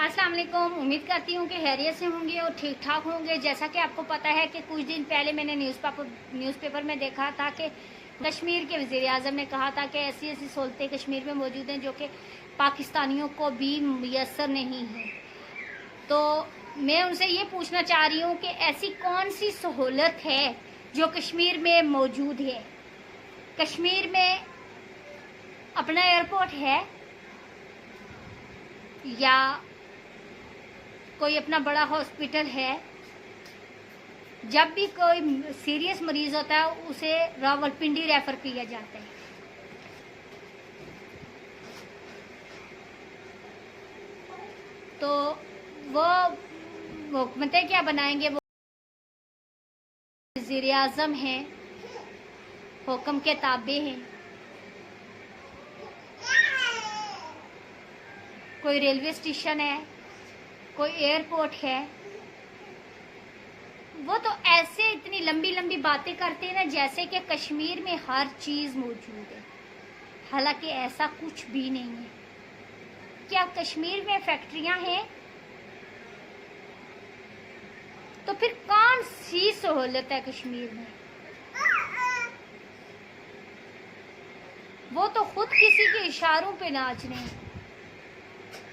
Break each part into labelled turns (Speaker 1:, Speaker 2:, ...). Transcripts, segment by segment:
Speaker 1: अस्सलाम वालेकुम। उम्मीद करती हूँ कि खैरियत से होंगे और ठीक ठाक होंगे। जैसा कि आपको पता है कि कुछ दिन पहले मैंने न्यूज़पेपर में देखा था कि कश्मीर के वज़ीर आज़म ने कहा था कि ऐसी ऐसी सहूलतें कश्मीर में मौजूद हैं जो कि पाकिस्तानियों को भी मुयस्सर नहीं है। तो मैं उनसे ये पूछना चाह रही हूँ कि ऐसी कौन सी सहूलत है जो कश्मीर में मौजूद है। कश्मीर में अपना एयरपोर्ट है या कोई अपना बड़ा हॉस्पिटल है। जब भी कोई सीरियस मरीज होता है उसे रावलपिंडी रेफर किया जाता है। तो वो हुकूमतें क्या बनाएंगे, वो वज़ीर आज़म हैं, हुक्म के ताबे हैं। कोई रेलवे स्टेशन है, कोई एयरपोर्ट है, वो तो ऐसे इतनी लंबी लंबी बातें करते हैं ना जैसे कि कश्मीर में हर चीज़ मौजूद है। हालांकि ऐसा कुछ भी नहीं है। क्या कश्मीर में फैक्ट्रियां हैं? तो फिर कौन सी सहूलत है कश्मीर में? वो तो खुद किसी के इशारों पे नाच रहे हैं।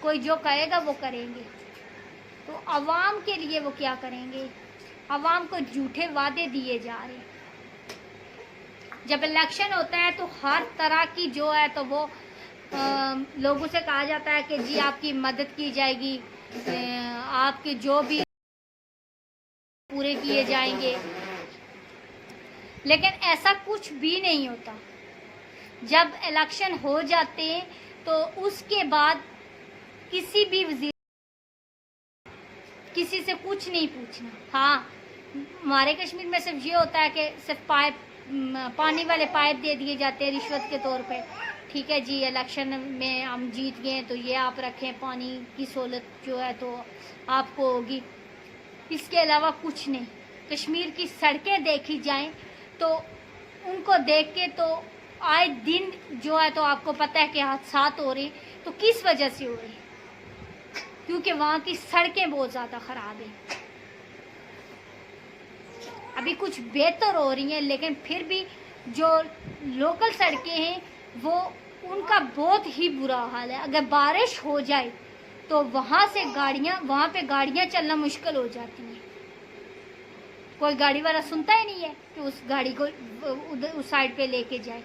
Speaker 1: कोई जो कहेगा वो करेंगे। तो अवाम के लिए वो क्या करेंगे? अवाम को झूठे वादे दिए जा रहे हैं। जब इलेक्शन होता है तो हर तरह की जो है तो वो लोगों से कहा जाता है कि जी आपकी मदद की जाएगी, आपके जो भी पूरे किए जाएंगे। लेकिन ऐसा कुछ भी नहीं होता। जब इलेक्शन हो जाते हैं तो उसके बाद किसी भी वज़ीर किसी से कुछ नहीं पूछना। हाँ, हमारे कश्मीर में सिर्फ ये होता है कि सिर्फ पानी वाले पाइप दे दिए जाते हैं रिश्वत के तौर पे। ठीक है जी, इलेक्शन में हम जीत गए तो ये आप रखें, पानी की सहूलत जो है तो आपको होगी। इसके अलावा कुछ नहीं। कश्मीर की सड़कें देखी जाएं तो उनको देख के तो आए दिन जो है तो आपको पता है कि हादसात हो रहे। तो किस वजह से हो रही? क्योंकि वहाँ की सड़कें बहुत ज़्यादा ख़राब हैं। अभी कुछ बेहतर हो रही हैं लेकिन फिर भी जो लोकल सड़कें हैं वो उनका बहुत ही बुरा हाल है। अगर बारिश हो जाए तो वहाँ पे गाड़ियाँ चलना मुश्किल हो जाती हैं। कोई गाड़ी वाला सुनता ही नहीं है कि उस गाड़ी को उधर उस साइड पे लेके जाए।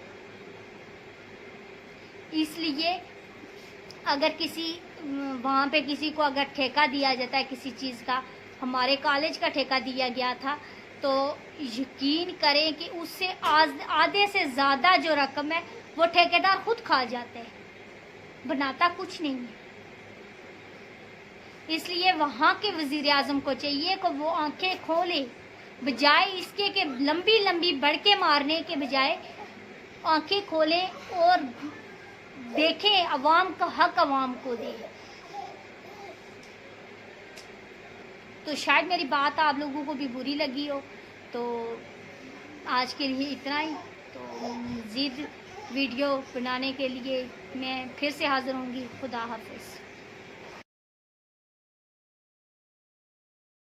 Speaker 1: इसलिए अगर वहाँ पे किसी को अगर ठेका दिया जाता है किसी चीज़ का, हमारे कॉलेज का ठेका दिया गया था, तो यकीन करें कि उससे आधे से ज़्यादा जो रकम है वो ठेकेदार खुद खा जाते हैं, बनाता कुछ नहीं है। इसलिए वहाँ के वज़ीर आज़म को चाहिए कि वो आंखें खोले, बजाय इसके कि लंबी लंबी बड़के मारने के बजाय आंखें खोलें और देखें अवाम का हक अवाम को दे। तो शायद मेरी बात आप लोगों को भी बुरी लगी हो। तो आज के लिए इतना ही। तो मज़ीद वीडियो बनाने के लिए मैं फिर से हाज़िर होंगी। खुदा हाफ़िज़।